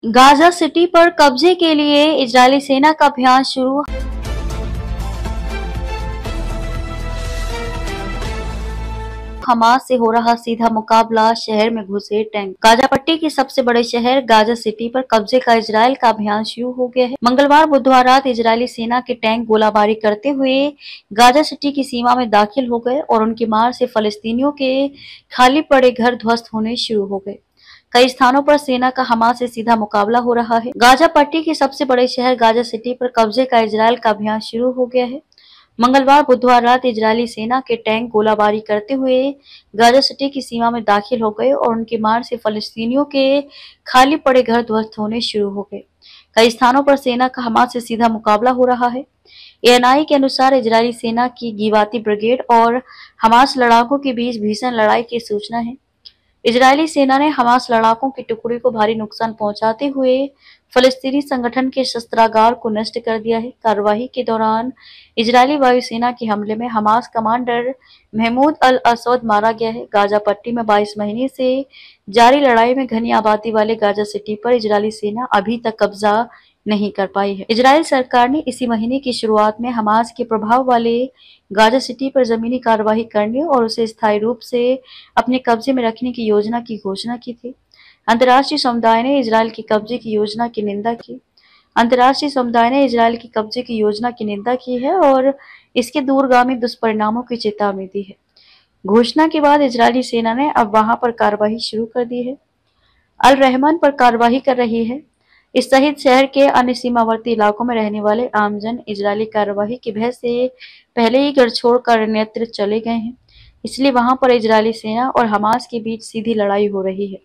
Gaza city पर कब्जे के लिए इजरायली सेना का अभियान शुरू। हमास से हो रहा सीधा मुकाबला, शहर में घुसे टैंक। गाजा पट्टी के सबसे बड़े शहर गाजा सिटी पर कब्जे का इजराइल का अभियान शुरू हो गया है। मंगलवार बुधवार रात इजरायली सेना के टैंक गोलाबारी करते हुए गाजा सिटी की सीमा में दाखिल हो गए और उनकी मार से फलस्तीनियों के खाली पड़े घर ध्वस्त होने शुरू हो गए। कई स्थानों पर सेना का हमास से सीधा मुकाबला हो रहा है। गाजा पट्टी के सबसे बड़े शहर गाजा सिटी पर कब्जे का इजराइल का अभियान शुरू हो गया है। मंगलवार बुधवार रात इजरायली सेना के टैंक गोलाबारी करते हुए गाजा सिटी की सीमा में दाखिल हो गए और उनकी मार से फलस्तीनियों के खाली पड़े घर ध्वस्त होने शुरू हो गए। कई स्थानों पर सेना का हमास से सीधा मुकाबला हो रहा है। एएनआई के अनुसार इजरायली सेना की गिवाती ब्रिगेड और हमास लड़ाकों के बीच भीषण लड़ाई की सूचना है। इजरायली सेना ने हमास लड़ाकों की टुकड़ी को भारी नुकसान पहुंचाते हुए फलस्तीनी संगठन के शस्त्रागार को नष्ट कर दिया है। कार्रवाई के दौरान इजरायली वायुसेना के हमले में हमास कमांडर महमूद अल असद मारा गया है। गाजा पट्टी में 22 महीने से जारी लड़ाई में घनी आबादी वाले गाजा सिटी पर इजरायली सेना अभी तक कब्जा नहीं कर पाई है। इजराइल सरकार ने इसी महीने की शुरुआत में हमास के प्रभाव वाले गाजा सिटी पर जमीनी कार्रवाई करने और उसे स्थायी रूप से अपने कब्जे में रखने की योजना की घोषणा की थी। अंतर्राष्ट्रीय समुदाय ने इजराइल की कब्जे की योजना की निंदा की। अंतर्राष्ट्रीय समुदाय ने इजराइल की कब्जे की योजना की निंदा की है और इसके दूरगामी दुष्परिणामों की चेतावनी दी है। घोषणा के बाद इजरायली सेना ने अब वहां पर कार्रवाई शुरू कर दी है। अल रहमान पर कार्रवाई कर रही है। इस सहित शहर के अन्य सीमावर्ती इलाकों में रहने वाले आमजन इजरायली कार्रवाई की भय से पहले ही घर छोड़कर अन्यत्र चले गए हैं, इसलिए वहां पर इजरायली सेना और हमास के बीच सीधी लड़ाई हो रही है।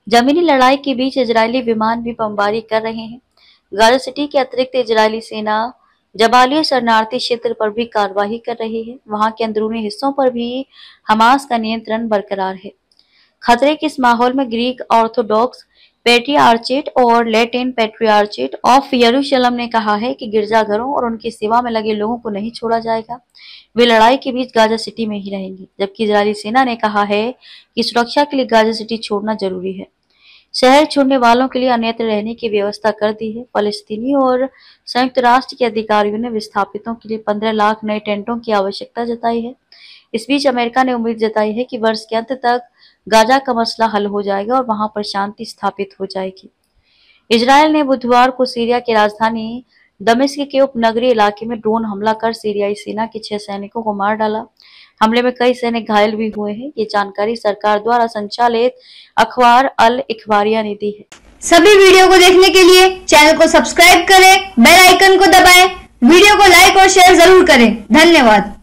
जमीनी लड़ाई के बीच इजरायली विमान भी बमबारी कर रहे हैं। गाजा सिटी के अतिरिक्त इजरायली सेना जबालिया शरणार्थी क्षेत्र पर भी कार्रवाई कर रही है। वहां के अंदरूनी हिस्सों पर भी हमास का नियंत्रण बरकरार है। खतरे के इस माहौल में ग्रीक ऑर्थोडॉक्स पैट्रियार्चेट और लैटिन पैट्रियार्चेट ऑफ यरूशलेम ने कहा है कि गिरजाघरों और उनकी सेवा में लगे लोगों को नहीं छोड़ा जाएगा। वे लड़ाई के बीच गाजा सिटी में ही रहेंगे। जबकि इजरायली सेना ने कहा है कि सुरक्षा के लिए गाजा सिटी छोड़ना जरूरी है। शहर छोड़ने वालों के लिए अन्यत्र रहने की व्यवस्था कर दी है। फलस्तीनी और संयुक्त राष्ट्र के अधिकारियों ने विस्थापितों के लिए 15 लाख नए टेंटों की आवश्यकता जताई है। इस बीच अमेरिका ने उम्मीद जताई है कि वर्ष के अंत तक गाजा का मसला हल हो जाएगा और वहां पर शांति स्थापित हो जाएगी। इजरायल ने बुधवार को सीरिया की राजधानी दमिश्क के उपनगरीय इलाके में ड्रोन हमला कर सीरियाई सेना के 6 सैनिकों को मार डाला। हमले में कई सैनिक घायल भी हुए हैं। ये जानकारी सरकार द्वारा संचालित अखबार अल इखबारिया ने दी है। सभी वीडियो को देखने के लिए चैनल को सब्सक्राइब करें, बेल आइकन को दबाएं, वीडियो को लाइक और शेयर जरूर करें। धन्यवाद।